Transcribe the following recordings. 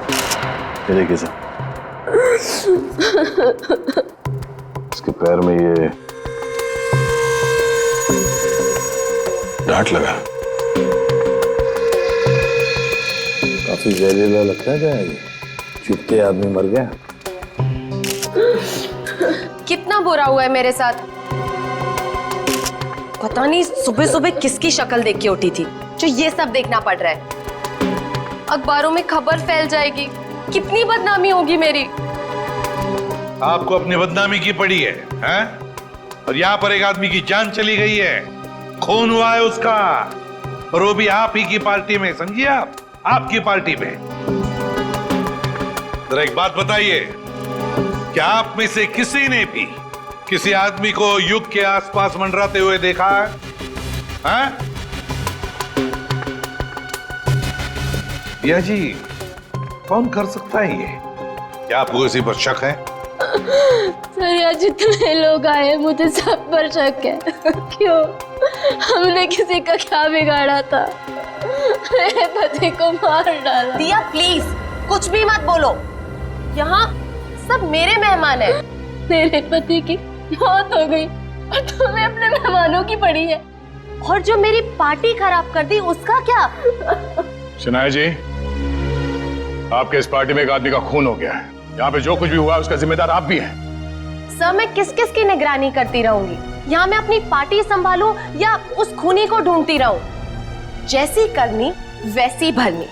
ये देखिए सर, इसके पैर में ये डांट लगा। काफी जहरीला लगता है क्या ये? चुपके आदमी मर गया। कितना बुरा हुआ है मेरे साथ। पता नहीं सुबह सुबह किसकी शक्ल देख के उठी थी जो ये सब देखना पड़ रहा है। अखबारों में खबर फैल जाएगी, कितनी बदनामी होगी मेरी। आपको अपनी बदनामी की पड़ी है, हैं? और यहाँ पर एक आदमी की जान चली गई है, खून हुआ है उसका, और वो भी आप ही की पार्टी में, समझिए आप, आपकी पार्टी में। जरा एक बात बताइए, क्या आप में से किसी ने भी किसी आदमी को युग के आसपास मंडराते हुए देखा है? हैं? भैया जी, कौन कर सकता है ये? क्या आपको किसी पर शक है? सर यहाँ जितने लोग आए मुझे सब पर शक है। क्यों? हमने किसी का क्या बिगाड़ा था? मेरे पति को मार डाला। दिया प्लीज कुछ भी मत बोलो, यहाँ सब मेरे मेहमान हैं। मेरे पति की मौत हो गई और तुम्हें अपने मेहमानों की पड़ी है। और जो मेरी पार्टी खराब कर दी उसका क्या? शनाया जी, आपके इस पार्टी में एक आदमी का खून हो गया है। यहाँ पे जो कुछ भी हुआ उसका जिम्मेदार आप भी हैं। सर मैं किस किस की निगरानी करती रहूंगी? यहाँ मैं अपनी पार्टी संभालूं या उस खूनी को ढूंढती रहूं? जैसी करनी वैसी भरनी।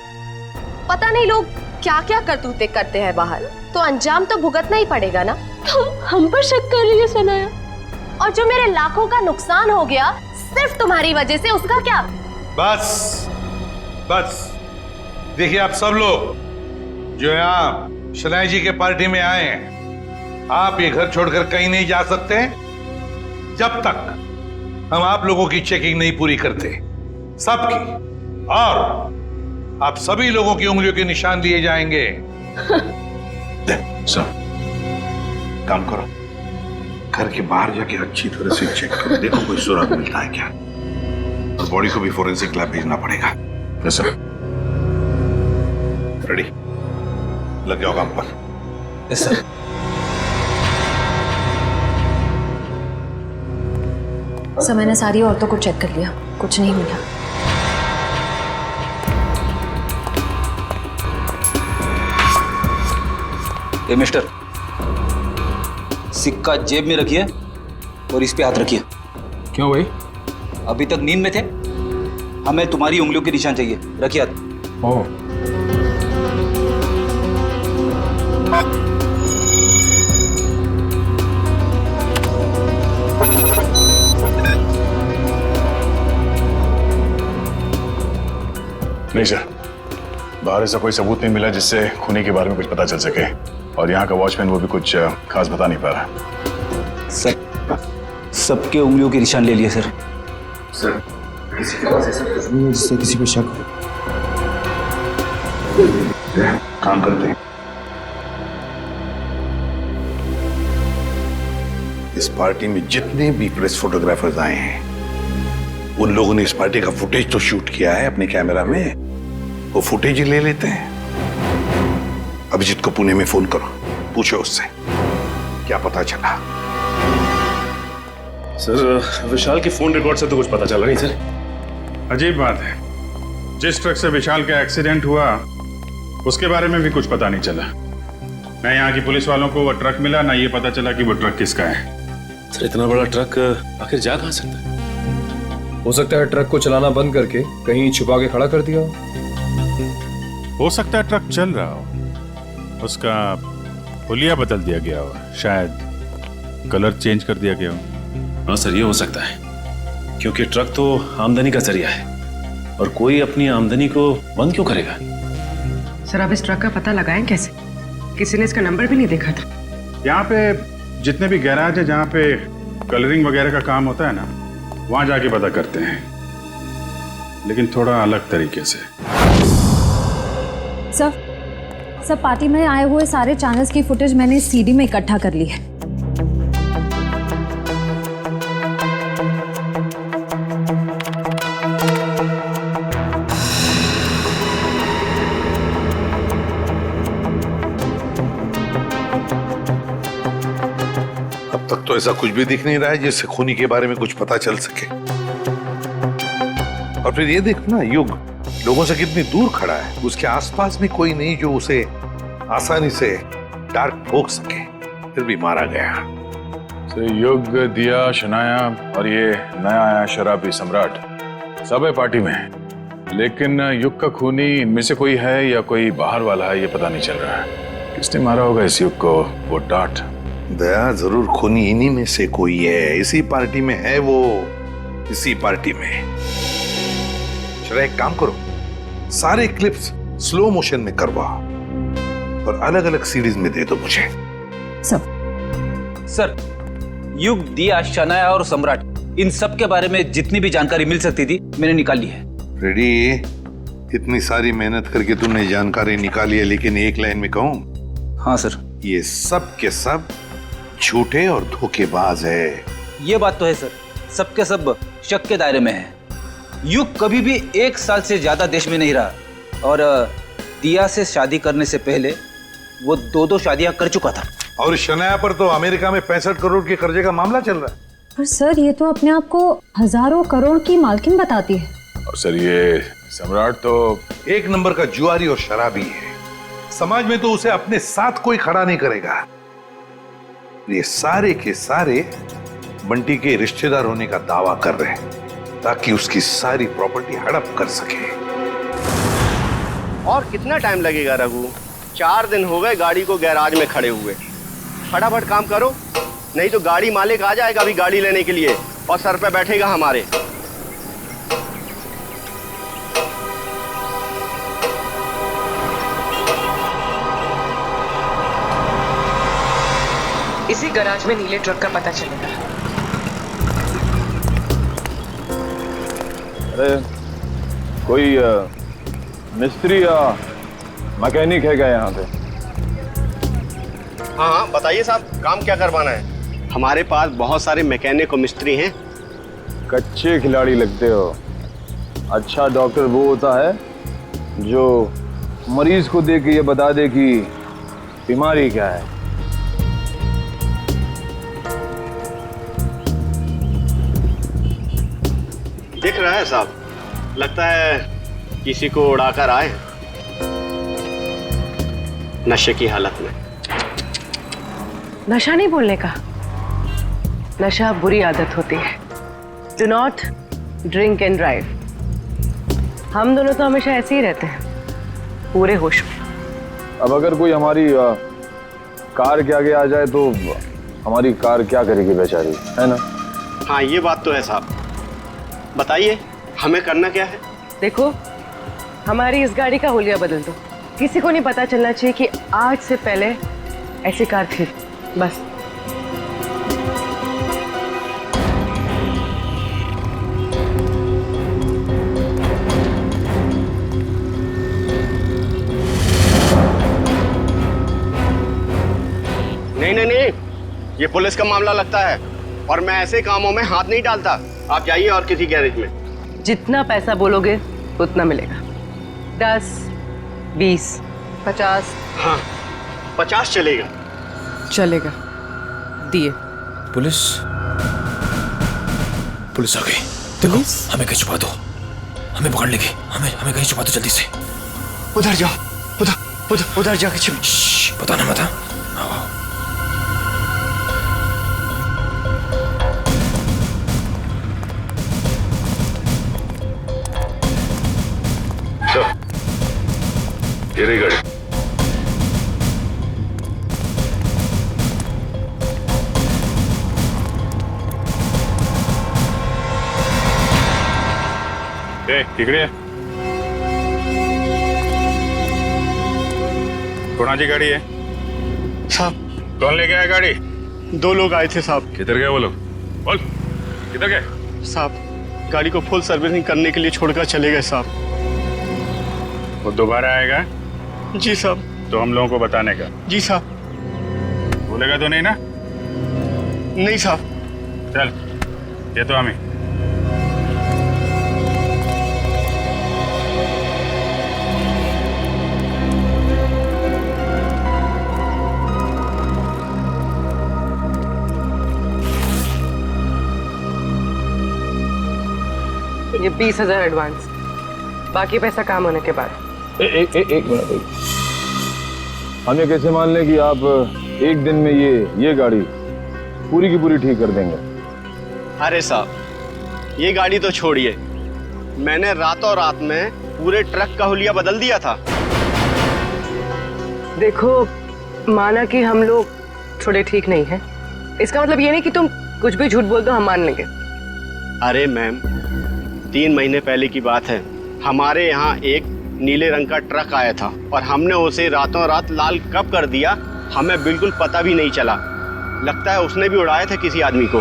पता नहीं लोग क्या क्या करतूते करते हैं बाहर, तो अंजाम तो भुगतना ही पड़ेगा ना। हम पर शक कर रही है सनाया? और जो मेरे लाखों का नुकसान हो गया सिर्फ तुम्हारी वजह से, उसका क्या? बस बस, देखिए आप सब लोग जो यहाँ शनाई जी के पार्टी में आए हैं, आप ये घर छोड़कर कहीं नहीं जा सकते जब तक हम आप लोगों की चेकिंग नहीं पूरी करते, सबकी। और आप सभी लोगों की उंगलियों के निशान लिए जाएंगे। सब काम करो, घर के बाहर जाके अच्छी तरह से चेक करो, देखो कोई सुराग मिलता है क्या, और बॉडी को भी फोरेंसिक लैब भेजना पड़ेगा। Yes sir. रेडी, लग जाओ काम पर। Yes sir. सर मैंने सारी औरतों को चेक कर लिया, कुछ नहीं मिला। ए मिस्टर, सिक्का जेब में रखिए और इस पे हाथ रखिए। क्यों भाई? अभी तक नींद में थे, हमें तुम्हारी उंगलियों के निशान चाहिए। रखिए हाथ। ओह, नहीं सर, बाहर ऐसा कोई सबूत नहीं मिला जिससे खूनी के बारे में कुछ पता चल सके, और यहाँ का वॉचमैन वो भी कुछ खास बता नहीं पा रहा। सर सबके उंगलियों के निशान ले लिए सर। सर किसी के पास ऐसा कुछ नहीं है जिससे किसी पे शक हो। काम करते हैं। इस पार्टी में जितने भी प्रेस फोटोग्राफर्स आए हैं, उन लोगों ने इस पार्टी का फुटेज तो शूट किया है अपने कैमरा में, वो फुटेज ही ले लेते हैं। अभिजीत को पुणे में फोन करो, पूछो उससे क्या पता चला। सर विशाल के फोन रिकॉर्ड से तो कुछ पता चला नहीं सर। अजीब बात है, जिस ट्रक से विशाल का एक्सीडेंट हुआ उसके बारे में भी कुछ पता नहीं चला। ना यहाँ की पुलिस वालों को वो ट्रक मिला, ना ये पता चला कि वो ट्रक किसका है। सर इतना बड़ा ट्रक आखिर जा कहाँ सकता है? हो सकता है ट्रक को चलाना बंद करके कहीं छुपा के खड़ा कर दिया हो सकता है ट्रक चल रहा हो, उसका हुलिया बदल दिया गया हो, शायद कलर चेंज कर दिया गया हो। हाँ सर, ये हो सकता है, क्योंकि ट्रक तो आमदनी का जरिया है और कोई अपनी आमदनी को बंद क्यों करेगा? सर अब इस ट्रक का पता लगाएं कैसे? किसी ने इसका नंबर भी नहीं देखा था। यहाँ पे जितने भी गैराज है जहाँ पे कलरिंग वगैरह का काम होता है ना, वहाँ जाके पता करते हैं, लेकिन थोड़ा अलग तरीके से। सर पार्टी में आए हुए सारे चैनल्स की फुटेज मैंने सीडी में इकट्ठा कर ली है। तक तो ऐसा कुछ भी दिख नहीं रहा है जिससे खूनी के बारे में कुछ पता चल सके। और फिर ये देखो ना, युग लोगों से कितनी दूर खड़ा है, उसके आसपास भी कोई नहीं जो उसे आसानी से डार्क ठोक सके, फिर भी मारा गया। युग, दिया, शनाया और ये नया आया शराबी सम्राट सब है पार्टी में, लेकिन युग का खूनी इनमें से कोई है या कोई बाहर वाला है ये पता नहीं चल रहा है। किसने मारा होगा इस युग को? वो डांट दया, जरूर खूनी इन्हीं में से कोई है, इसी पार्टी में है वो, इसी पार्टी में। चलो एक काम करो, सारे क्लिप्स स्लो मोशन में करवा और अलग अलग सीरीज में दे दो मुझे। सर, युग, दिया, शनाया और सम्राट, इन सब के बारे में जितनी भी जानकारी मिल सकती थी मैंने निकाल ली है। रेडी? इतनी सारी मेहनत करके तुमने जानकारी निकाली है, लेकिन एक लाइन में कहूं? हाँ सर। ये सब के सब झूठे और धोखेबाज है। ये बात तो है सर, सबके सब शक के दायरे में है। युग कभी भी 1 साल से ज्यादा देश में नहीं रहा और दिया से शादी करने से पहले वो 2 शादियां कर चुका था। और शनाया पर तो अमेरिका में 65 करोड़ के कर्जे का मामला चल रहा है। पर सर ये तो अपने आप को हजारों करोड़ की मालकिन बताती है। और सर ये सम्राट तो एक नंबर का जुआरी और शराबी है, समाज में तो उसे अपने साथ कोई खड़ा नहीं करेगा। ये सारे के सारे बंटी के रिश्तेदार होने का दावा कर रहे हैं ताकि उसकी सारी प्रॉपर्टी हड़प कर सके। और कितना टाइम लगेगा रघु? 4 दिन हो गए गाड़ी को गैराज में खड़े हुए। फटाफट काम करो, नहीं तो गाड़ी मालिक आ जाएगा अभी गाड़ी लेने के लिए और सर पे बैठेगा हमारे। इसी गैराज में नीले ट्रक का पता चलेगा। अरे कोई मिस्त्री या मैकेनिक है क्या यहाँ पे? हाँ हाँ बताइए साहब, काम क्या करवाना है? हमारे पास बहुत सारे मैकेनिक और मिस्त्री हैं। कच्चे खिलाड़ी लगते हो। अच्छा डॉक्टर वो होता है जो मरीज को देख के ये बता दे कि बीमारी क्या है। दिख रहा है साहब, लगता है किसी को उड़ाकर आए नशे की हालत में। नशा नहीं बोलने का, नशा बुरी आदत होती है। Do not drink and drive. हम दोनों तो हमेशा ऐसे ही रहते हैं, पूरे होश में। अब अगर कोई हमारी कार के आगे आ जाए तो हमारी कार क्या करेगी बेचारी, है ना? हाँ ये बात तो है साहब। बताइए हमें करना क्या है? देखो, हमारी इस गाड़ी का हुलिया बदल दो। किसी को नहीं पता चलना चाहिए कि आज से पहले ऐसी कार थी, बस। नहीं नहीं नहीं, ये पुलिस का मामला लगता है और मैं ऐसे कामों में हाथ नहीं डालता। आप जाइए और किसी गैरेज में। जितना पैसा बोलोगे उतना मिलेगा। 10, 20, 50। हाँ 50 चलेगा। चलेगा, दिए। पुलिस पुलिस आ गई। देखो हमें कहीं छुपा दो, हमें पकड़ लेगी। हमें कहीं छुपा दो जल्दी से। उधर जाओ, उधर जाके छिप। पता ना मत। ये रही गाड़ी। ठीक है, कौन जी गाड़ी है साहब? कौन लेके आया गाड़ी? 2 लोग आए थे साहब। किधर गए वो लोग? बोल किधर गए? साहब गाड़ी को फुल सर्विसिंग करने के लिए छोड़कर चले गए साहब। वो दोबारा आएगा? जी साहब। तो हम लोगों को बताने का? जी साहब। बोलेगा तो नहीं ना? नहीं साहब। चल ये तो हमें। ये 20,000 एडवांस, बाकी पैसा काम होने के बाद। एक मिनट, हम ये कैसे मान लें कि आप एक दिन में ये गाड़ी पूरी की पूरी ठीक कर देंगे? अरे साहब, ये गाड़ी तो छोड़िए, मैंने रातों रात में पूरे ट्रक का हुलिया बदल दिया था। देखो, माना कि हम लोग थोड़े ठीक नहीं हैं, इसका मतलब ये नहीं कि तुम कुछ भी झूठ बोल दो हम मान लेंगे। अरे मैम, 3 महीने पहले की बात है, हमारे यहाँ एक नीले रंग का ट्रक आया था और हमने उसे रातों रात लाल कब कर दिया, हमें बिल्कुल पता भी नहीं चला। लगता है उसने भी उड़ाया था किसी आदमी को।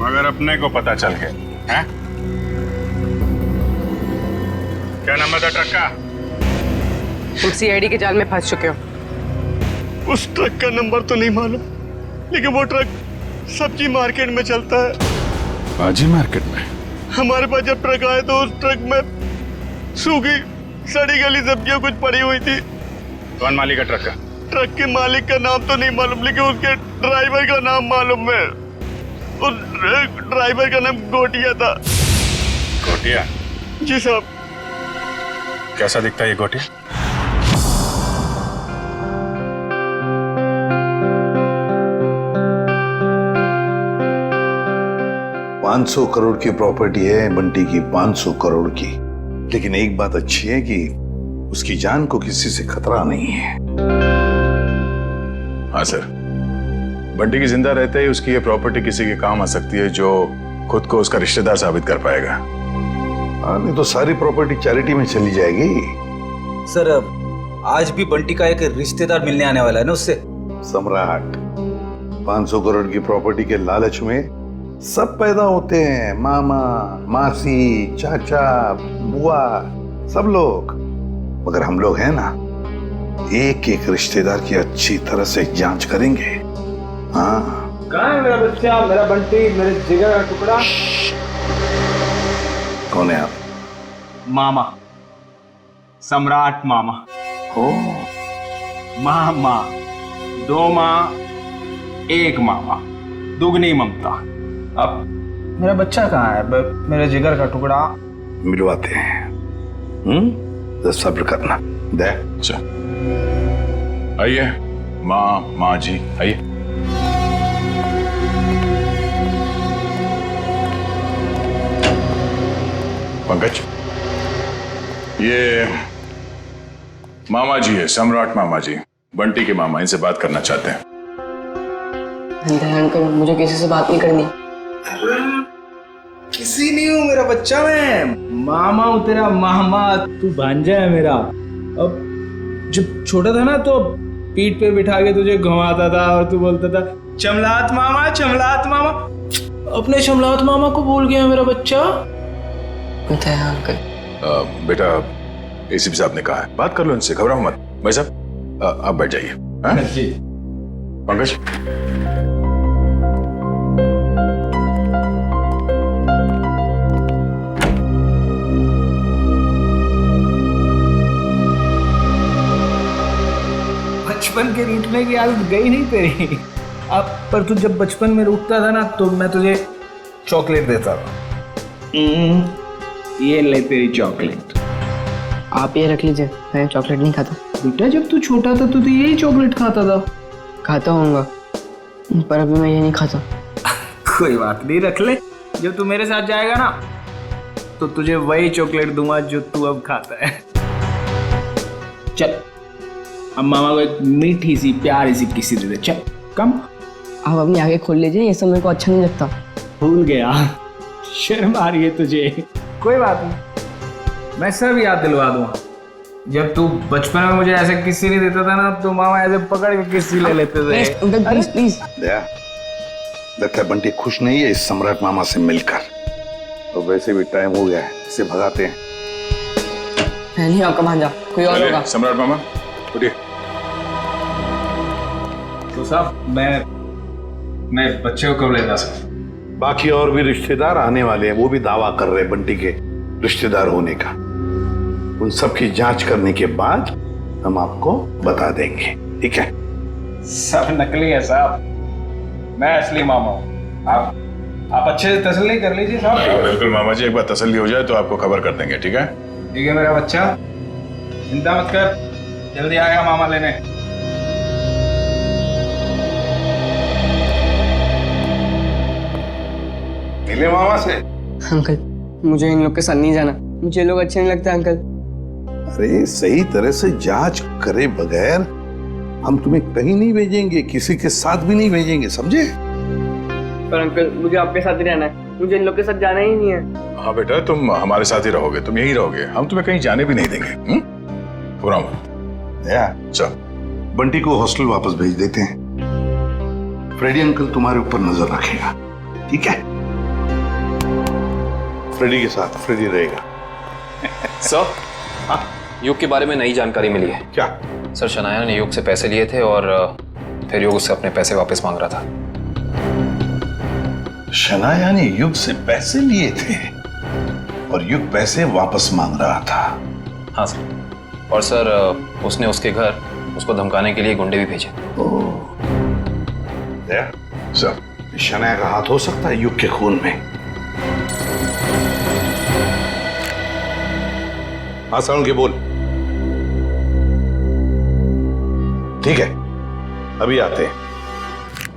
मगर अपने को पता चल गया है? क्या नंबर था ट्रक का? तुम सीआईडी के जाल में फंस चुके हो। उस ट्रक का नंबर तो नहीं मालूम, लेकिन वो ट्रक सब्जी मार्केट में चलता है। सब्जी मार्केट में? हमारे पास जब ट्रक आया तो उस ट्रक में सूखी सड़ी गली सब्जियां कुछ पड़ी हुई थी। कौन मालिक है ट्रक का? ट्रक के मालिक का नाम तो नहीं मालूम, लेकिन उसके ड्राइवर का नाम मालूम है। उस ड्राइवर का नाम गोटिया था। गोटिया? जी साहब। कैसा दिखता है ये गोटिया? $500 करोड़ की प्रॉपर्टी है बंटी की, 500 करोड़ की। लेकिन एक बात अच्छी है कि उसकी जान को किसी से खतरा नहीं है। हाँ सर, बंटी की जिंदा रहते ही उसकी ये प्रॉपर्टी किसी के काम आ सकती है जो खुद को उसका रिश्तेदार साबित कर पाएगा। नहीं तो सारी प्रॉपर्टी चैरिटी में चली जाएगी। सर, आज भी बंटी का एक रिश्तेदार मिलने आने वाला है ना उससे। सम्राट, 500 करोड़ की प्रॉपर्टी के लालच में सब पैदा होते हैं, मामा, मासी, चाचा, बुआ, सब लोग। मगर हम लोग हैं ना, एक एक रिश्तेदार की अच्छी तरह से जांच करेंगे। हाँ। कहाँ है मेरा बच्चा, मेरा बंटी, मेरे जिगर का टुकड़ा? कौन है आप? मामा, सम्राट मामा। ओ, मामा, 2 माँ 1 मामा, दुगनी ममता। अब मेरा बच्चा कहाँ है, मेरे जिगर का टुकड़ा? मिलवाते हैं। तो सब्र करना। दे। अच्छा, आइए माँ जी, आइए। पंकज, ये मामा जी है, सम्राट मामा जी, बंटी के मामा, इनसे बात करना चाहते हैं। ध्यान करो, मुझे किसी से बात नहीं करनी। किसी नहीं हूँ मेरा बच्चा, मैं मामा हूँ तेरा मामा, तू भांजा है मेरा। अब जब छोटा था ना तो पीठ पे बिठा के तुझे घुमाता था और तू बोलता था चमलात मामा, चमलात मामा। अपने चमलात मामा को भूल गया मेरा बच्चा। बेटा, एसीपी साहब ने कहा है, बात कर लो इनसे, घबराओ मत। भाई साहब, आप बैठ जाइए। जी पंकज। बचपन के रूठने की आदत गई नहीं तेरी। अब पर तू जब बचपन में रूठता था ना तो मैं तुझे चॉकलेट देता था। ये ले तेरी चॉकलेट। आप ये रख लीजिए, मैं चॉकलेट नहीं खाता। बेटा, जब तू छोटा था तो तू यही चॉकलेट खाता था। खाता होऊंगा, पर अभी मैं ये नहीं खाता। कोई बात नहीं, रख ले। जब तू मेरे साथ जाएगा ना तो तुझे वही चॉकलेट दूंगा जो तू अब खाता है। चल, अब मामा को एक मीठी सी प्यारी सी किसी दे दे। चल कम। आप अपनी आगे खोल लीजिए, ये सब मेरे को अच्छा नहीं लगता। भूल गया, शर्म आ रही है तुझे। कोई बात नहीं, मैं सब याद दिलवा दूंगा। जब तू बचपन में मुझे ऐसे किस्सी नहीं देता था ना तो मामा ऐसे पकड़ के किस्सी ले लेते थे। Please please. लगता है बंटी खुश नहीं है इस सम्राट मामा से मिलकर। तो वैसे भी टाइम हो गया है, इसे भगाते हैं। मैं नहीं आपका भांजा, कोई और होगा। सम्राट मामा उठिए। तो साहब, मैं बच्चे को कब ले जा सकता? बाकी और भी रिश्तेदार आने वाले हैं, वो भी दावा कर रहे हैं बंटी के रिश्तेदार होने का। उन सब की जांच करने के बाद हम आपको बता देंगे, ठीक है? सब नकली है साहब। मैं असली मामा हूँ। आप अच्छे से तसल्ली कर लीजिए साहब। बिल्कुल मामा जी, एक बार तसल्ली हो जाए तो आपको खबर कर देंगे, ठीक है? ठीक है मेरा बच्चा, चिंता मत कर, जल्दी आएगा मामा लेने। मिले मामा से? अंकल मुझे इन लोग के साथ नहीं जाना, मुझे ये लोग अच्छे नहीं लगते अंकल। अरे सही तरह से जांच करे बगैर हम तुम्हें कहीं नहीं भेजेंगे, किसी के साथ भी नहीं भेजेंगे, समझे? पर अंकल मुझे आपके साथ ही रहना है, मुझे इन लोग के साथ जाना ही नहीं है। हाँ बेटा, तुम हमारे साथ ही रहोगे, तुम यहीं रहोगे, हम तुम्हें कहीं जाने भी नहीं देंगे। पूरा चल, बंटी को हॉस्टल वापस भेज देते हैं। फ्रेडी अंकल तुम्हारे ऊपर नजर रखेगा, ठीक है? फ्रेडी के साथ फ्रेडी रहेगा। सर, युग के बारे में नई जानकारी मिली है। क्या? सर, शनाया ने युग से पैसे लिए थे और फिर युग उससे अपने पैसे वापस मांग रहा था। शनाया ने युग से पैसे लिए थे और युग पैसे वापस मांग रहा था? हाँ सर, और सर उसने उसके घर उसको धमकाने के लिए गुंडे भी भेजे। सर, शनाया का हाथ हो सकता है युग के खून में। हाँ साउंड के बोल। ठीक है, अभी आते हैं।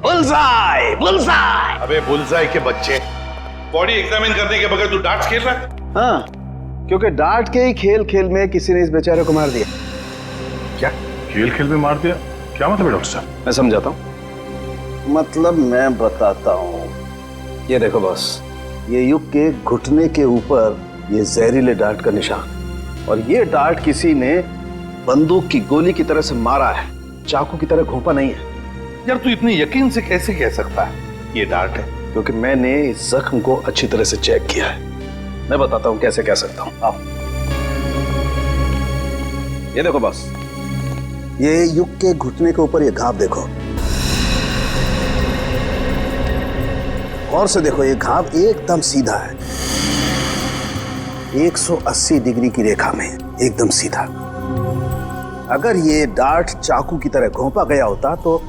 Bullseye, bullseye. अबे बुलसाई के बच्चे, बॉडी एग्जामिन करने के बगैर तू डार्ट्स खेल रहा है? हाँ, क्योंकि डार्ट के ही खेल खेल में किसी ने इस बेचारे को मार दिया। क्या खेल खेल में मार दिया? क्या मतलब है डॉक्टर साहब? मैं समझाता हूँ, मतलब मैं बताता हूँ। ये देखो बॉस, ये युग के घुटने के ऊपर ये जहरीले डार्ट का निशान, और ये डार्ट किसी ने बंदूक की गोली की तरह से मारा है, चाकू की तरह घोंपा नहीं है। यार तू इतनी यकीन से कैसे कह सकता है ये डार्ट है? क्योंकि मैंने इस जख्म को अच्छी तरह से चेक किया है। मैं बताता हूँ कैसे कह सकता हूँ। आओ, ये देखो बॉस, ये युग के घुटने के ऊपर ये घाव देखो, और से देखो, ये घाव एकदम सीधा है, 180 डिग्री की रेखा में एकदम सीधा। अगर ये डार्ट चाकू की तरह घोंपा गया होता तो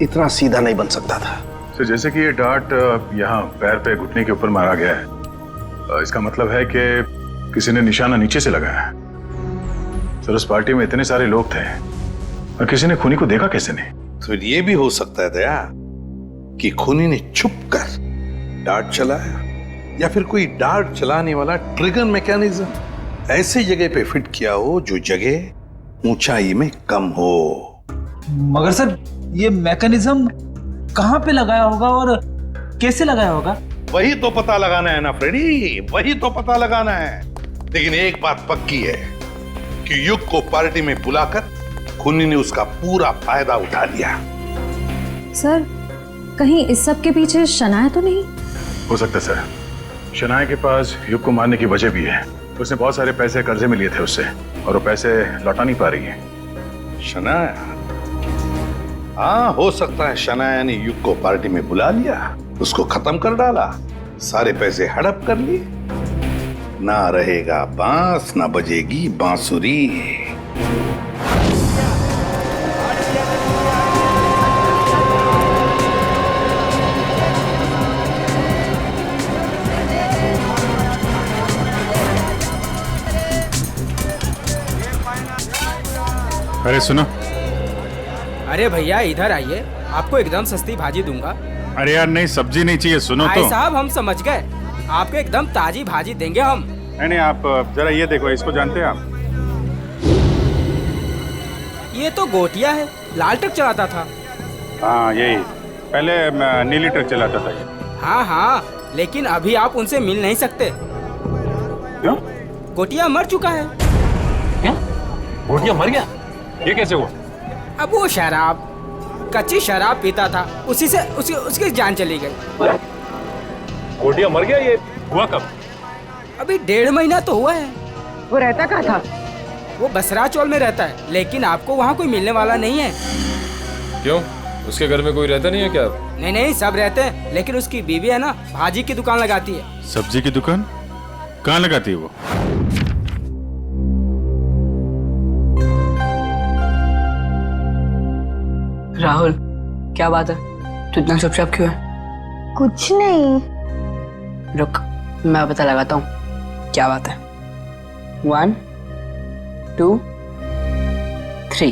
इतना सीधा नहीं बन सकता था। तो जैसे कि ये डार्ट यहाँ पैर पे घुटने के ऊपर मारा गया है, इसका मतलब है कि किसी ने निशाना नीचे से लगाया है। सर, उस पार्टी में इतने सारे लोग थे और किसी ने खूनी को देखा कैसे नहीं? तो ये भी हो सकता है दया कि खूनी ने छुप कर डार्ट चलाया, या फिर कोई डार्ट चलाने वाला ट्रिगर मैकेनिज्म ऐसे जगह पे फिट किया हो जो जगह ऊंचाई में कम हो। मगर सर, ये मैकेनिज्म कहाँ पे लगाया होगा और कैसे लगाया होगा? वही तो पता लगाना है ना फ्रेडी, वही तो पता लगाना है। लेकिन एक बात पक्की है कि युग को पार्टी में बुलाकर खूनी ने उसका पूरा फायदा उठा लिया। सर, कहीं इस सब के पीछे शनाया तो नहीं? हो सकता है सर, शनाया के पास युग को मारने की वजह भी है। उसने बहुत सारे पैसे कर्जे में लिए थे उससे, और वो पैसे लौटा नहीं पा रही है। शनाया? हाँ, हो सकता है शनाया ने युग को पार्टी में बुला लिया, उसको खत्म कर डाला, सारे पैसे हड़प कर लिए। ना रहेगा बांस, ना बजेगी बांसुरी। अरे सुनो। अरे भैया इधर आइए, आपको एकदम सस्ती भाजी दूंगा। अरे यार नहीं, सब्जी नहीं चाहिए, सुनो भाई तो। साहब, हम समझ गए, आपको एकदम ताजी भाजी देंगे हम। नहीं, आप जरा ये देखो, इसको जानते हैं आप? ये तो गोटिया है, लाल ट्रक चलाता था। हाँ यही, पहले नीली ट्रक चलाता था ये। हाँ हाँ, लेकिन अभी आप उनसे मिल नहीं सकते। क्यों? गोटिया मर चुका है। क्या? गोटिया मर गया? ये कैसे हुआ? अब वो शराब, कच्ची शराब पीता था, उसी से उसकी जान चली गई। गोटिया मर गया? ये हुआ कब? अभी 1.5 महीना तो हुआ है। वो रहता कहाँ था? वो बसरा चौल में रहता है, लेकिन आपको वहाँ कोई मिलने वाला नहीं है। क्यों? उसके घर में कोई रहता नहीं है क्या? नहीं नहीं, सब रहते हैं, लेकिन उसकी बीवी है ना, भाजी की दुकान लगाती है। सब्जी की दुकान कहाँ लगाती है वो? राहुल, क्या बात है? तू इतना चुपचाप क्यों है? कुछ नहीं। रुक, मैं पता लगाता हूँ क्या बात है। 1 2 3।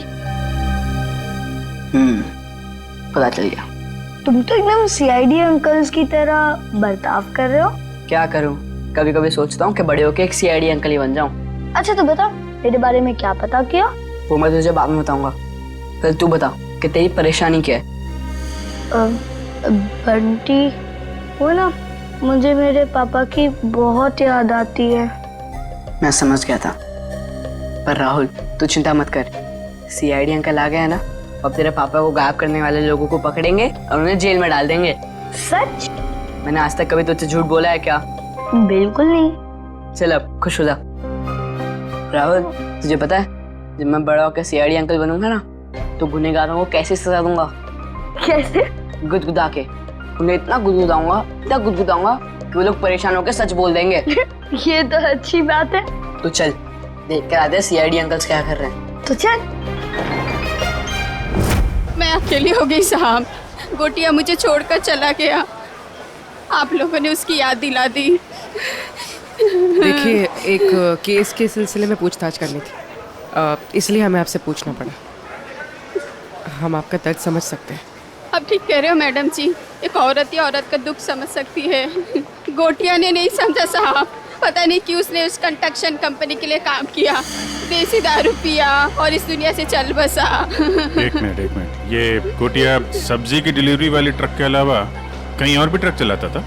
पता चल गया। तुम तो एकदम सीआईडी अंकल्स की तरह बर्ताव कर रहे हो। क्या करूँ, कभी कभी सोचता हूँ कि बड़े होके एक सीआईडी अंकल ही बन जाऊँ। अच्छा तो बता, तेरे बारे में क्या पता किया? वो मैं तुझे बाद में बताऊंगा। पहले तू बता कि तेरी परेशानी क्या है। बंटी, वो ना, मुझे मेरे पापा की बहुत याद आती है। मैं समझ गया था, पर राहुल तू चिंता मत कर। सीआईडी अंकल आ गया ना, अब तेरे पापा को गायब करने वाले लोगों को पकड़ेंगे और उन्हें जेल में डाल देंगे। सच? मैंने आज तक कभी तुझसे झूठ बोला है क्या? बिल्कुल नहीं। चल अब खुश हो जा। राहुल तुझे पता है, जब मैं बड़ा होकर सीआईडी अंकल बनूंगा ना, तो गुनहगारों को कैसे सजा दूंगा? कैसे? गुदगुदा के। उन्हें इतना गुदगुदाऊंगा कि वो लोग परेशान होकर सच बोल देंगे। ये तो अच्छी बात है। तो चल देख कर आते सीआईडी अंकल्स क्या कर रहे हैं। तो चल। मैं अकेली हो गई साहब, गोटिया मुझे छोड़कर चला गया। आप लोगों ने उसकी याद दिला दी। देखिए, एक केस के सिलसिले में पूछताछ करनी थी, इसलिए हमें आपसे पूछना पड़ा। हम आपका दर्द समझ सकते हैं। अब ठीक कह रहे हो मैडम जी, एक औरत या औरत का दुख समझ सकती है। गोटिया ने नहीं समझा साहब, पता नहीं क्यों उसने उस कंस्ट्रक्शन कंपनी के लिए काम किया, देसी दारू पिया और इस दुनिया से चल बसा। एक मिनट, ये गोटिया सब्जी की डिलीवरी वाली ट्रक के अलावा कहीं और भी ट्रक चलाता था?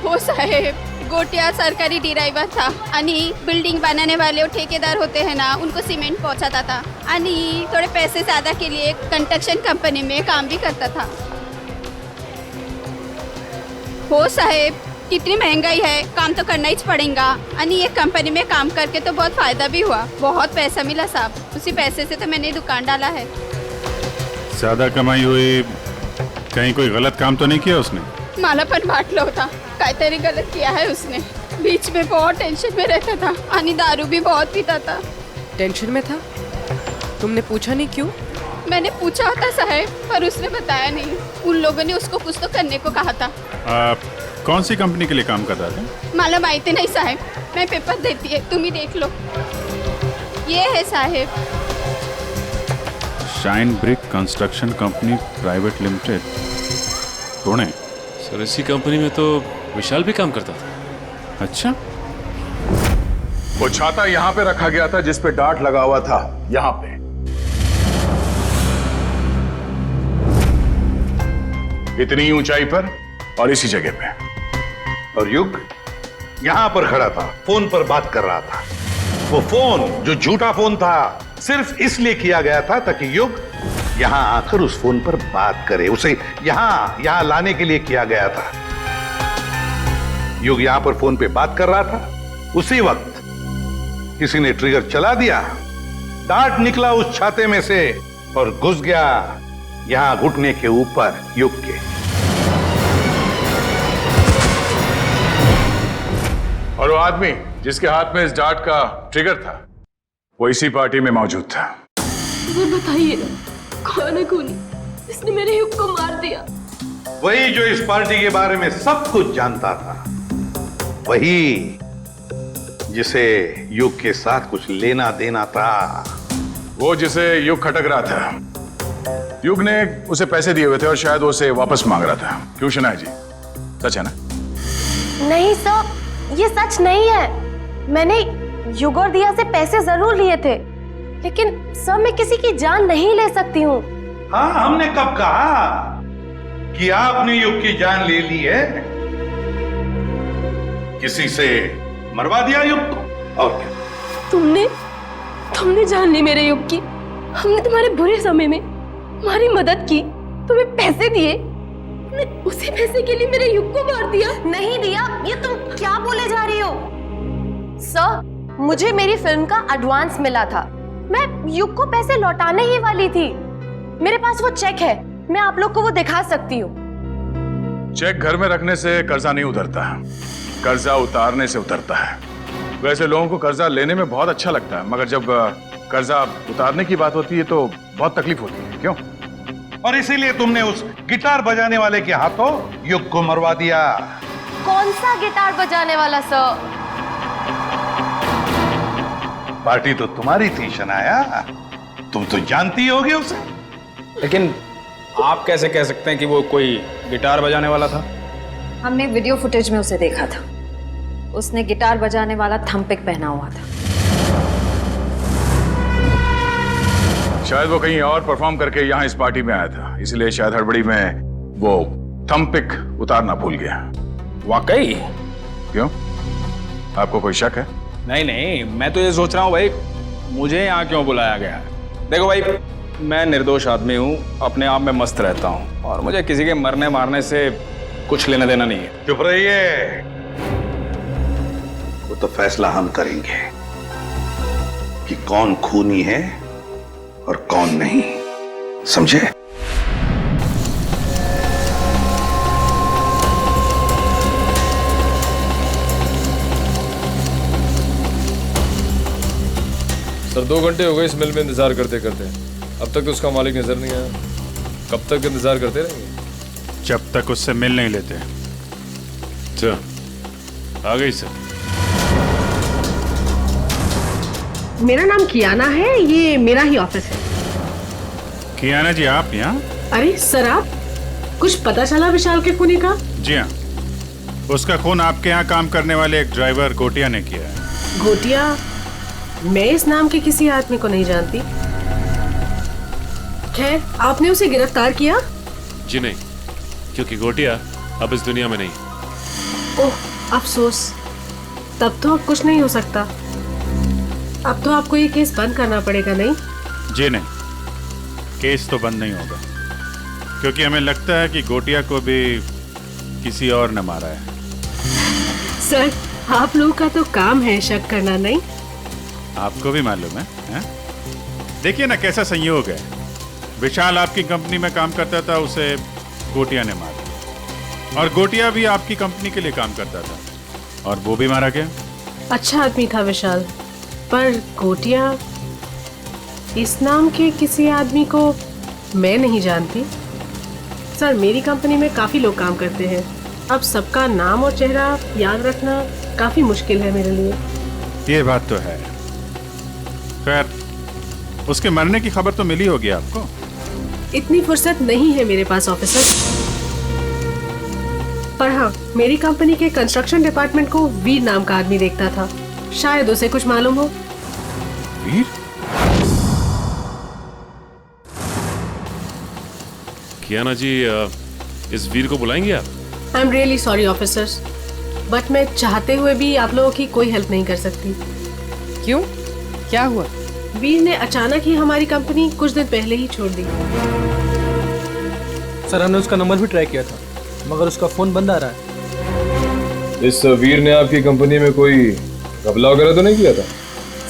हो साहेब, गोटिया सरकारी ड्राइवर था आणि बिल्डिंग बनाने वाले वो ठेकेदार होते हैं ना, उनको सीमेंट पहुंचाता था आणि थोड़े पैसे ज्यादा के लिए कंस्ट्रक्शन कंपनी में काम भी करता था। हो साहेब, कितनी महंगाई है, काम तो करना ही पड़ेगा। आणि ये कंपनी में काम करके तो बहुत फायदा भी हुआ, बहुत पैसा मिला साहब। उसी पैसे से तो मैंने दुकान डाला है। ज्यादा कमाई हुई, कहीं कोई गलत काम तो नहीं किया उसने? मला पण वाटलं होता काहीतरी गलत किया है उसने। बीच में बहुत टेंशन में रहता था आणि दारू भी बहुत पीता था। टेंशन में था? तुमने पूछा नहीं क्यों? मैंने पूछा था साहब, पर उसने बताया नहीं। उन लोगों ने उसको कुछ तो करने को कहा था। कौन सी कंपनी के लिए काम कर रहा था? मला माहिती नहीं साहब, मैं पेपर देती है, तुम ही देख लो। ये है साहब, shine brick construction company private limited, Pune. Sir इसी कंपनी में तो विशाल भी काम करता था। अच्छा, वो छाता यहां पे रखा गया था जिस पे डार्ट लगा हुआ था, यहां पे। इतनी ऊंचाई पर और इसी जगह पे। और युग यहां पर खड़ा था, फोन पर बात कर रहा था। वो फोन जो झूठा फोन था, सिर्फ इसलिए किया गया था ताकि युग यहां आकर उस फोन पर बात करे। उसे यहां लाने के लिए किया गया था। युग यहां पर फोन पे बात कर रहा था, उसी वक्त किसी ने ट्रिगर चला दिया, डार्ट निकला उस छाते में से और घुस गया यहां घुटने के ऊपर युग के। और वो आदमी जिसके हाथ में इस डार्ट का ट्रिगर था, वो इसी पार्टी में मौजूद था। तुम्हें बताइए ना, कौन है खूनी? इसने मेरे युग को मार दिया। वही जो इस पार्टी के बारे में सब कुछ जानता था, वही जिसे युग के साथ कुछ लेना देना था। वो जिसे युग खटक रहा था। युग ने उसे पैसे दिए हुए थे और शायद वो उसे वापस मांग रहा था। क्यों शनाया जी, सच है ना? नहीं सर, ये सच नहीं है। मैंने युग और दिया से पैसे जरूर लिए थे, लेकिन सर मैं किसी की जान नहीं ले सकती हूँ। हाँ, हमने कब कहा कि आपने युग की जान ले ली है? किसी से मरवा दिया युग को, और क्या? तुमने जान ली मेरे युग की। हमने तुम्हारे बुरे समय में तुम्हारी मदद की, तुम्हें पैसे दिए, उसी पैसे के लिए मेरे युग को मार दिया। नहीं दिया, ये तुम क्या बोले जा रही हो? सर, मुझे मेरी फिल्म का एडवांस मिला था। मैं युग को पैसे लौटाने ही वाली थी। मेरे पास वो चेक है, मैं आप लोग को वो दिखा सकती हूँ। चेक घर में रखने से कर्जा नहीं उतरता, कर्जा उतारने से उतरता है। वैसे लोगों को कर्जा लेने में बहुत अच्छा लगता है, मगर जब कर्जा उतारने की बात होती है तो बहुत तकलीफ होती है। क्यों? और इसीलिए तुमने उस गिटार बजाने वाले के हाथों युग को मरवा दिया। कौन सा गिटार बजाने वाला सर? पार्टी तो तुम्हारी थी शनाया, तुम तो जानती होगी उसे। लेकिन आप कैसे कह सकते हैं कि वो कोई गिटार बजाने वाला था? हमने वीडियो फुटेज में उसे देखा था। उसने गिटार बजाने वाला थंपिक पहना हुआ था। शायद वो कहीं और परफॉर्म करके यहाँ इस पार्टी में आया था, इसलिए शायद हड़बड़ी में वो थंपिक उतारना भूल गया। वाकई? क्यों, आपको कोई शक है? नहीं नहीं, मैं तो ये सोच रहा हूँ भाई, मुझे यहाँ क्यों बुलाया गया? देखो भाई, मैं निर्दोष आदमी हूँ, अपने आप में मस्त रहता हूँ और मुझे किसी के मरने मारने से कुछ लेना देना नहीं है। चुप रहिए, वो तो फैसला हम करेंगे कि कौन खूनी है और कौन नहीं, समझे? सर 2 घंटे हो गए इस मिल में इंतजार करते करते, अब तक तो उसका मालिक नजर नहीं आया। कब तक इंतजार करते रहेंगे? जब तक उससे मिल नहीं लेते। अच्छा, आ गई सर। मेरा नाम कियाना है, ये मेरा ही ऑफिस है। कियाना जी, आप यहाँ? अरे सर, आप कुछ पता चला विशाल के खूनी का? जी हाँ, उसका खून आपके यहाँ काम करने वाले एक ड्राइवर गोटिया ने किया है। गोटिया? मैं इस नाम के किसी आदमी को नहीं जानती। खैर, आपने उसे गिरफ्तार किया? जी नहीं, क्योंकि गोटिया अब इस दुनिया में नहीं। ओह, अफसोस। तब तो अब कुछ नहीं हो सकता। अब तो आपको ये केस बंद करना पड़ेगा, नहीं? जी नहीं, केस तो बंद नहीं होगा, क्योंकि हमें लगता है कि गोटिया को भी किसी और ने मारा है। सर, आप लोगों का तो काम है शक करना, नहीं? आपको भी मालूम है? देखिए ना कैसा संयोग है, विशाल आपकी कंपनी में काम करता था, उसे गोटिया ने मारा, और गोटिया भी आपकी कंपनी के लिए काम करता था और वो भी मारा गया। अच्छा आदमी था विशाल, पर गोटिया, इस नाम के किसी आदमी को मैं नहीं जानती। सर, मेरी कंपनी में काफ़ी लोग काम करते हैं, अब सबका नाम और चेहरा याद रखना काफ़ी मुश्किल है मेरे लिए। ये बात तो है। खैर, उसके मरने की खबर तो मिली होगी आपको? इतनी फुर्सत नहीं है मेरे पास ऑफिसर, पर हाँ, मेरी कंपनी के कंस्ट्रक्शन डिपार्टमेंट को वीर नाम का आदमी देखता था, शायद उसे कुछ मालूम हो। वीर? कियाना जी, इस वीर को बुलाएंगे आप? I am really sorry officers, but मैं चाहते हुए भी आप लोगों की कोई हेल्प नहीं कर सकती। क्यों? क्या हुआ? वीर ने अचानक ही हमारी कंपनी कुछ दिन पहले ही छोड़ दी। सर, हमने उसका नंबर भी ट्राई किया था, मगर उसका फोन बंद आ रहा है। इस वीर ने आपकी कंपनी में कोई घपला वगैरह तो नहीं किया था?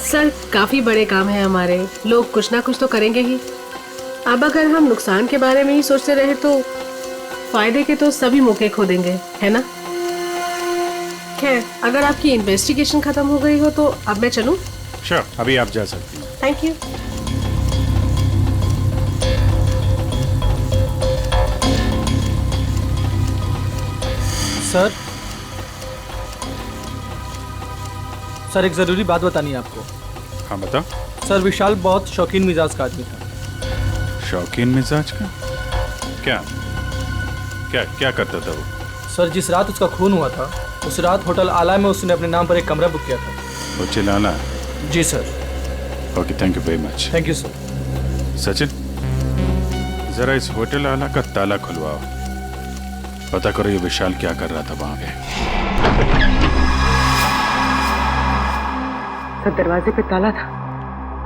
सर, काफी बड़े काम है हमारे, लोग कुछ ना कुछ तो करेंगे ही। अब अगर हम नुकसान के बारे में ही सोचते रहे तो फायदे के तो सभी मौके खो देंगे, है ना? खैर, अगर आपकी इन्वेस्टिगेशन खत्म हो गई हो तो अब मैं चलूं? श्योर, अभी आप जा सकती हैं। Thank you. सर, एक जरूरी बात बतानी है आपको। हाँ, बताओ। सर, विशाल बहुत शौकीन मिजाज का आदमी था। शौकीन मिजाज का? क्या क्या क्या करता था वो? सर, जिस रात उसका खून हुआ था, उस रात होटल आला में उसने अपने नाम पर एक कमरा बुक किया था। होटल आला? जी sir. Okay, thank you very much. Thank you sir. Sachin, जरा इस होटल आला का ताला खुलवाओ, पता करो ये विशाल क्या कर रहा था वहां पे। सर, दरवाजे पे ताला था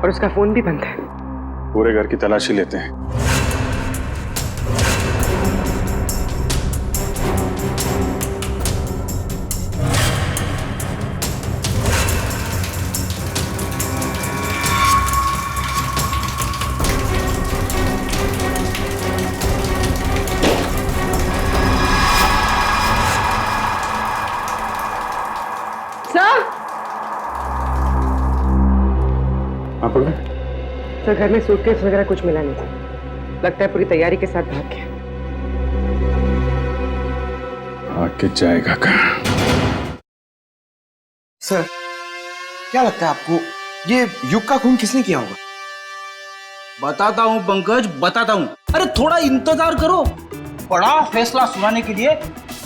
और उसका फोन भी बंद है। पूरे घर की तलाशी लेते हैं। सर, घर में सूटकेस वगैरह कुछ मिला नहीं। लगता है पूरी तैयारी के साथ भाग गया। आके जाएगा कहाँ? सर, क्या लगता है आपको ये युग का खून किसने किया होगा? बताता हूँ पंकज, बताता हूँ। अरे थोड़ा इंतजार करो। बड़ा फैसला सुनाने के लिए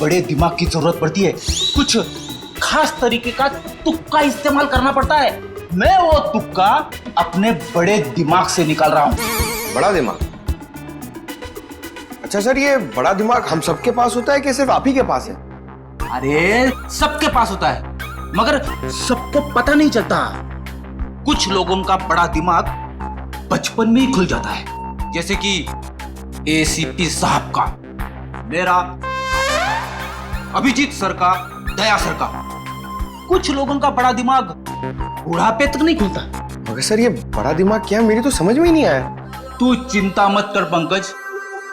बड़े दिमाग की जरूरत पड़ती है। कुछ खास तरीके का तुक्का इस्तेमाल करना पड़ता है। मैं वो तुक्का अपने बड़े दिमाग से निकाल रहा हूँ। बड़ा दिमाग? अच्छा सर, ये बड़ा दिमाग हम सबके पास होता है कि सिर्फ आप ही के पास है? अरे सबके पास होता है, मगर सबको पता नहीं चलता। कुछ लोगों का बड़ा दिमाग बचपन में ही खुल जाता है, जैसे कि एसीपी साहब का, मेरा, अभिजीत सर का, दया सर का। कुछ लोगों का बड़ा दिमाग बुढ़ापे तक नहीं खुलता। मगर सर, ये बड़ा दिमाग क्या है, मेरी तो समझ में ही नहीं आया। तू चिंता मत कर पंकज,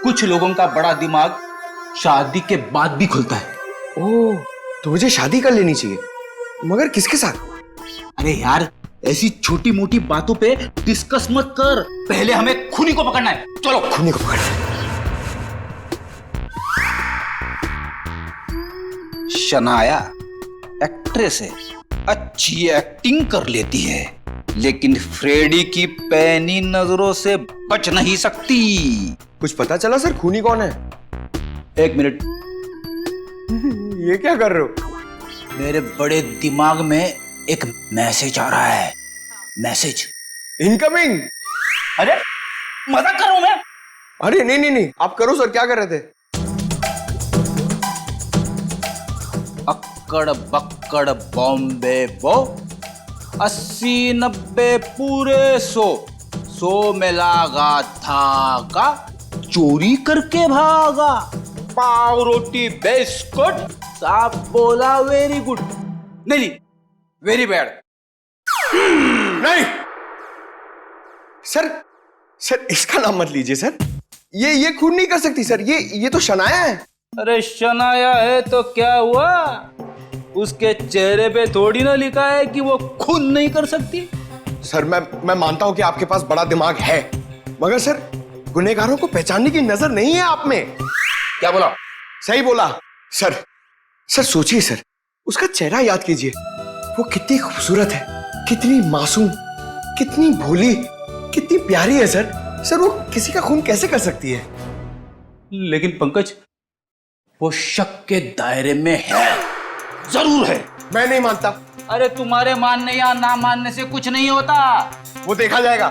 कुछ लोगों का बड़ा दिमाग शादी के बाद भी खुलता है। ओह, तो मुझे शादी कर लेनी चाहिए, मगर किसके साथ? अरे यार, ऐसी छोटी मोटी बातों पे डिस्कस मत कर, पहले हमें खूनी को पकड़ना है। चलो खूनी को पकड़ना। शनाया एक्ट्रेस है, अच्छी एक्टिंग कर लेती है, लेकिन फ्रेडी की पैनी नजरों से बच नहीं सकती। कुछ पता चला सर, खूनी कौन है? एक मिनट। ये क्या कर रहे हो? मेरे बड़े दिमाग में एक मैसेज आ रहा है। Message incoming. अरे मजाक कर रहा हूं मैं। अरे नहीं नहीं नहीं, आप करो सर, क्या कर रहे थे? अक्कड़ बक्कड़ बॉम्बे वो 80-90 पूरे 100 में लागा धागा, चोरी करके भागा, पाव रोटी बिस्कुट, साहब बोला वेरी गुड। नहीं, वेरी बैड। नहीं सर, सर इसका नाम मत लीजिए सर। ये खून नहीं कर सकती सर, ये तो शनाया है। अरे शनाया है तो क्या हुआ? उसके चेहरे पे थोड़ी ना लिखा है कि वो खून नहीं कर सकती। सर मैं मानता हूं कि आपके पास बड़ा दिमाग है, मगर सर गुनहगारों को पहचानने की नजर नहीं है आप में। क्या बोला? सही बोला सर। सर सोचिए सर, उसका चेहरा याद कीजिए, वो कितनी खूबसूरत है, कितनी मासूम, कितनी भोली, कितनी प्यारी है सर। सर वो किसी का खून कैसे कर सकती है? लेकिन पंकज, वो शक के दायरे में है, जरूर है। मैं नहीं मानता। अरे तुम्हारे मानने या ना मानने से कुछ नहीं होता, वो देखा जाएगा।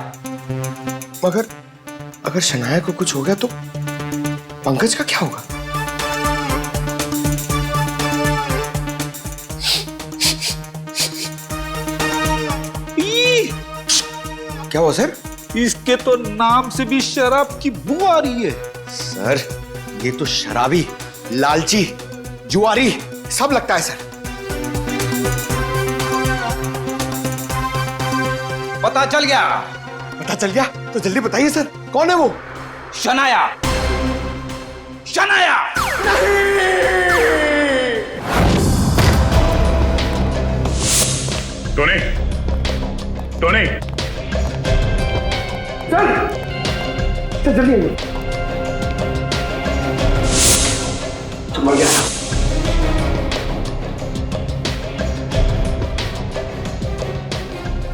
मगर अगर शनाया को कुछ हो गया तो पंकज का क्या होगा? क्या हुआ सर? इसके तो नाम से भी शराब की बू आ रही है। सर ये तो शराबी, लालची, जुआरी सब लगता है सर। पता चल गया? पता चल गया तो जल्दी बताइए सर, कौन है वो? Shanaya. Shanaya. Tony, Tony, sir जल्दी आइए। तो मर गया।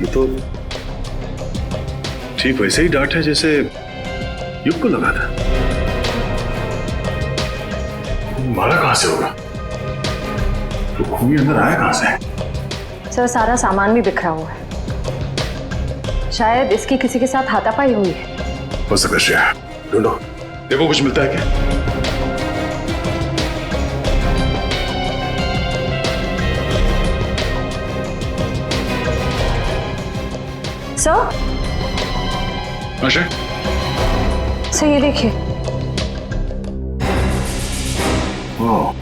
ये तो ठीक वैसे ही डांट है जैसे युग को लगा था। मारा कहां से होगा? तो खूनी अंदर आया कहां से? सर सारा सामान भी बिखरा हुआ है, शायद इसकी किसी के साथ हाथापाई हुई है। हो सकता है, ढूंढो, देखो कुछ मिलता है क्या? सर, आशा, सर ये देखिए। ओह,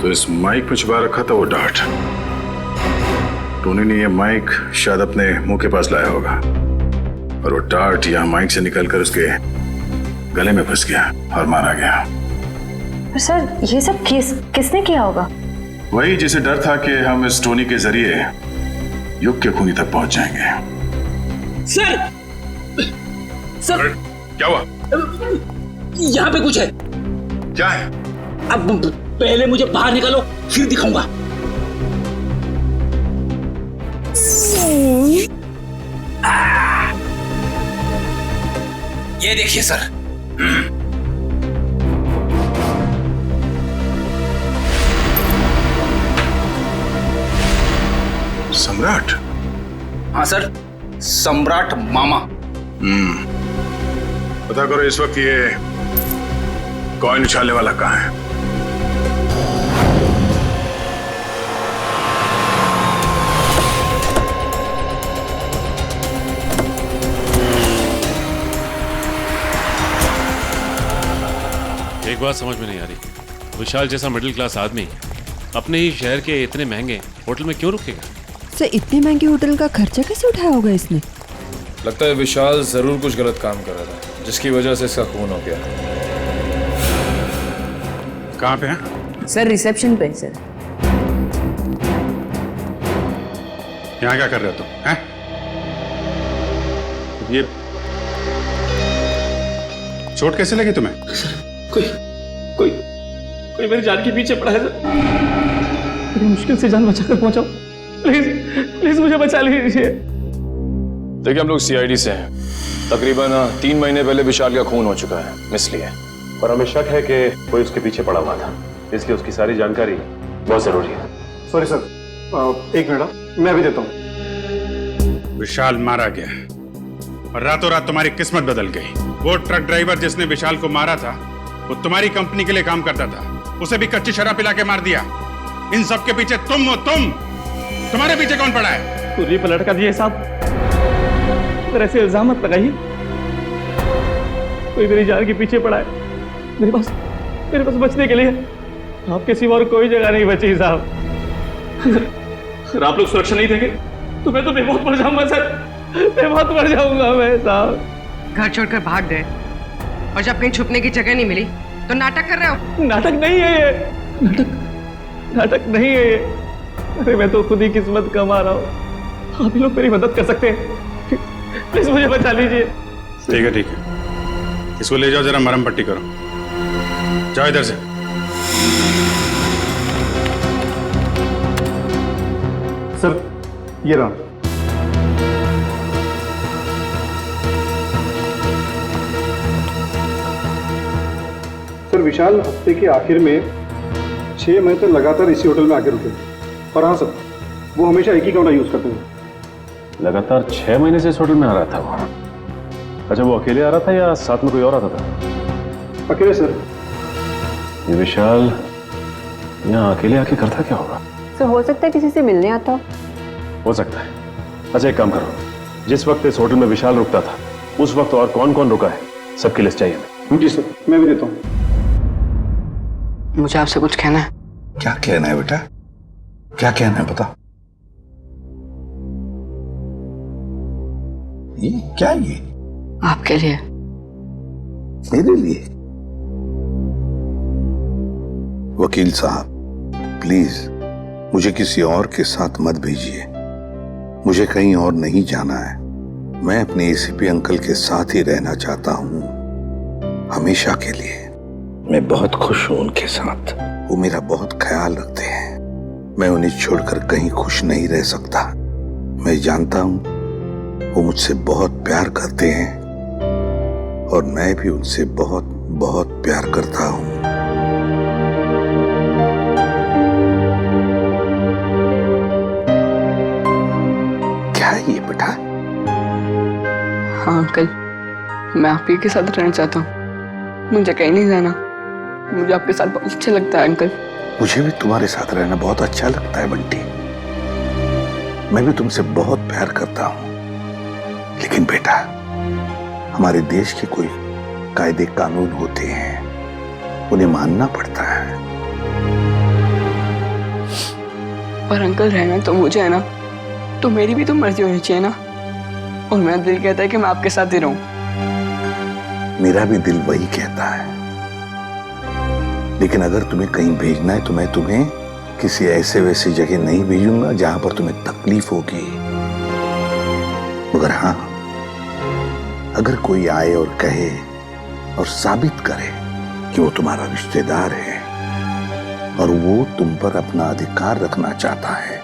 तो इस माइक में छुपा रखा था वो डार्ट। टोनी ने ये माइक शायद अपने मुंह के पास लाया होगा और वो डार्ट यहाँ माइक से निकलकर उसके गले में फंस गया और मारा गया। सर ये सब किसने किया होगा? वही जिसे डर था कि हम इस टोनी के जरिए युग के खूनी तक पहुंच जाएंगे। सर, सर क्या हुआ? यहाँ पे कुछ है। क्या है? अब पहले मुझे बाहर निकालो, फिर दिखाऊंगा। ये देखिए सर। सम्राट? हाँ सर, सम्राट मामा। पता करो इस वक्त ये कॉइन उछालने वाला कहाँ है? एक बात समझ में नहीं आ रही, विशाल जैसा मिडिल क्लास आदमी अपने ही शहर के इतने महंगे होटल में क्यों रुकेगा? सर इतने महंगे होटल का खर्चा कैसे उठाया होगा इसने? लगता है विशाल जरूर कुछ गलत काम कर रहा था, जिसकी वजह से इसका खून हो गया। कहाँ पे है? सर रिसेप्शन पे सर। यहाँ क्या कर रहे हो तुम? हैं? ये चोट कैसे लगी तुम्हें? कोई मेरी जान के पीछे पड़ा है सर। बड़ी मुश्किल से जान बचाकर पहुंचा। प्लीज मुझे बचा लीजिए। देखिए हम लोग सीआईडी से हैं। तकरीबन 3 महीने पहले विशाल का खून हो चुका है, इसलिए। पर हमें शक है कि कोई उसके पीछे पड़ा हुआ था, इसलिए उसकी सारी जानकारी बहुत जरूरी है। सॉरी सर, एक मिनट मैं भी देता हूँ। विशाल मारा गया और रातों रात तुम्हारी किस्मत बदल गई। वो ट्रक ड्राइवर जिसने विशाल को मारा था वो तुम्हारी कंपनी के लिए काम करता था, उसे भी कच्ची शराब पिला के मार दिया। इन सब के पीछे तुम हो। तुम्हारे पीछे कौन पड़ा है? खुद ही पलट कर दिए साहब, पर ऐसे इल्जाम मत लगाइए। कोई मेरी जान के पीछे पड़ा है। मेरे पास बचने के लिए आपके सिवा और कोई जगह नहीं बची साहब। अगर आप लोग सुरक्षा नहीं देंगे तो मैं तो बेमौत मर जाऊंगा सर, बेमौत मर जाऊंगा मैं साहब। घर छोड़कर भाग गए और जब कहीं छुपने की जगह नहीं मिली तो नाटक कर रहे हो। नाटक नहीं है ये, नाटक नहीं है ये। अरे मैं तो खुद ही किस्मत कमा रहा हूँ। आप ही लोग मेरी मदद कर सकते हैं, प्लीज मुझे बचा लीजिए। ठीक है, इसको ले जाओ, जरा मरहम पट्टी करो। जाओ इधर से। सर ये रहा। सर विशाल हफ्ते के आखिर में 6 महीने तक लगातार इसी होटल में आके रुके। और हाँ सर, वो हमेशा एक ही कमरा यूज करते हैं। लगातार 6 महीने से इस होटल में आ रहा था वो? अच्छा, वो अकेले आ रहा था या साथ में कोई और आता था? अकेले सर। ये विशाल यहाँ अकेले आके करता क्या होगा? सर हो सकता है किसी से मिलने आता हो सकता है। अच्छा एक काम करो, जिस वक्त इस होटल में विशाल रुकता था उस वक्त और कौन कौन रुका है सबकी लिस्ट चाहिए हमें। जी सर, मैं भी देता हूँ। मुझे आपसे कुछ कहना है। क्या कहना है बेटा? क्या कहना है बता। ये क्या ये? आपके लिए। मेरे लिए? वकील साहब प्लीज मुझे किसी और के साथ मत भेजिए। मुझे कहीं और नहीं जाना है। मैं अपने एसीपी अंकल के साथ ही रहना चाहता हूँ, हमेशा के लिए। मैं बहुत खुश हूँ उनके साथ। वो मेरा बहुत ख्याल रखते हैं। मैं उन्हें छोड़कर कहीं खुश नहीं रह सकता। मैं जानता हूँ वो मुझसे बहुत प्यार करते हैं और मैं भी उनसे बहुत बहुत प्यार करता हूँ। क्या है ये बेटा? हाँ अंकल, मैं आप ही के साथ रहना चाहता हूँ। मुझे कहीं नहीं जाना। मुझे आपके साथ बहुत अच्छा लगता है अंकल। मुझे भी तुम्हारे साथ रहना बहुत अच्छा लगता है बंटी। मैं भी तुमसे बहुत प्यार करता हूँ। लेकिन बेटा, हमारे देश के कोई कायदे कानून होते हैं, उन्हें मानना पड़ता है। पर अंकल रहना तो मुझे है ना, तो मेरी भी तो मर्जी होनी चाहिए ना। और मेरा दिल कहता है कि मैं आपके साथ ही रहूं। मेरा भी दिल वही कहता है। लेकिन अगर तुम्हें कहीं भेजना है तो मैं तुम्हें किसी ऐसे वैसी जगह नहीं भेजूंगा जहां पर तुम्हें तकलीफ होगी। मगर हाँ, अगर कोई आए और कहे और साबित करे कि वो तुम्हारा रिश्तेदार है और वो तुम पर अपना अधिकार रखना चाहता है,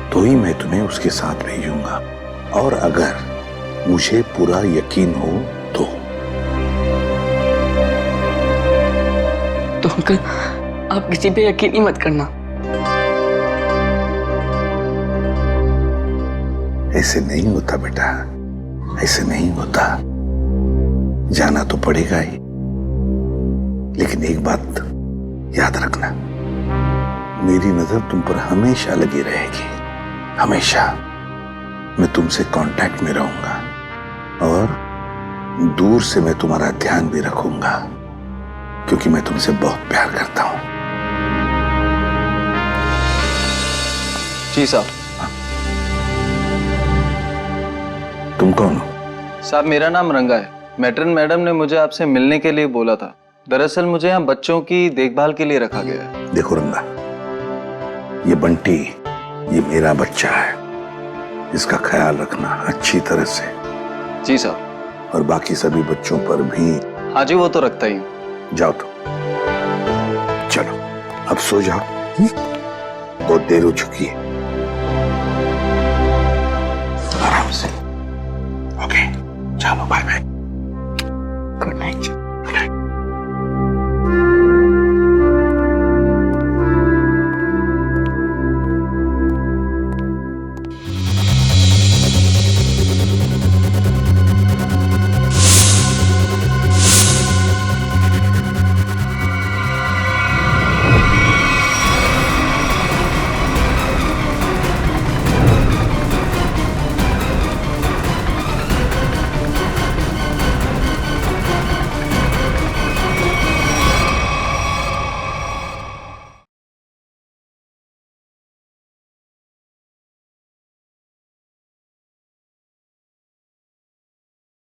तो ही मैं तुम्हें उसके साथ भेजूंगा। और अगर मुझे पूरा यकीन हो तो अंकल आप किसी पे यकीन ही मत करना। ऐसे नहीं होता बेटा, ऐसे नहीं होता। जाना तो पड़ेगा ही, लेकिन एक बात याद रखना, मेरी नजर तुम पर हमेशा लगी रहेगी, हमेशा। मैं तुमसे कांटेक्ट में रहूंगा और दूर से मैं तुम्हारा ध्यान भी रखूंगा, क्योंकि मैं तुमसे बहुत प्यार करता हूं। जी साहब। तुम कौन हो? साहब मेरा नाम रंगा है। मैट्रन मैडम ने मुझे आपसे मिलने के लिए बोला था। दरअसल मुझे यहाँ बच्चों की देखभाल के लिए रखा गया है। देखो रंगा, ये बंटी, ये मेरा बच्चा है, इसका ख्याल रखना अच्छी तरह से। जी साहब। और बाकी सभी बच्चों पर भी। हाँ जी, वो तो रखता ही हूँ। जाओ तो, चलो अब सो जाओ, बहुत देर हो चुकी है।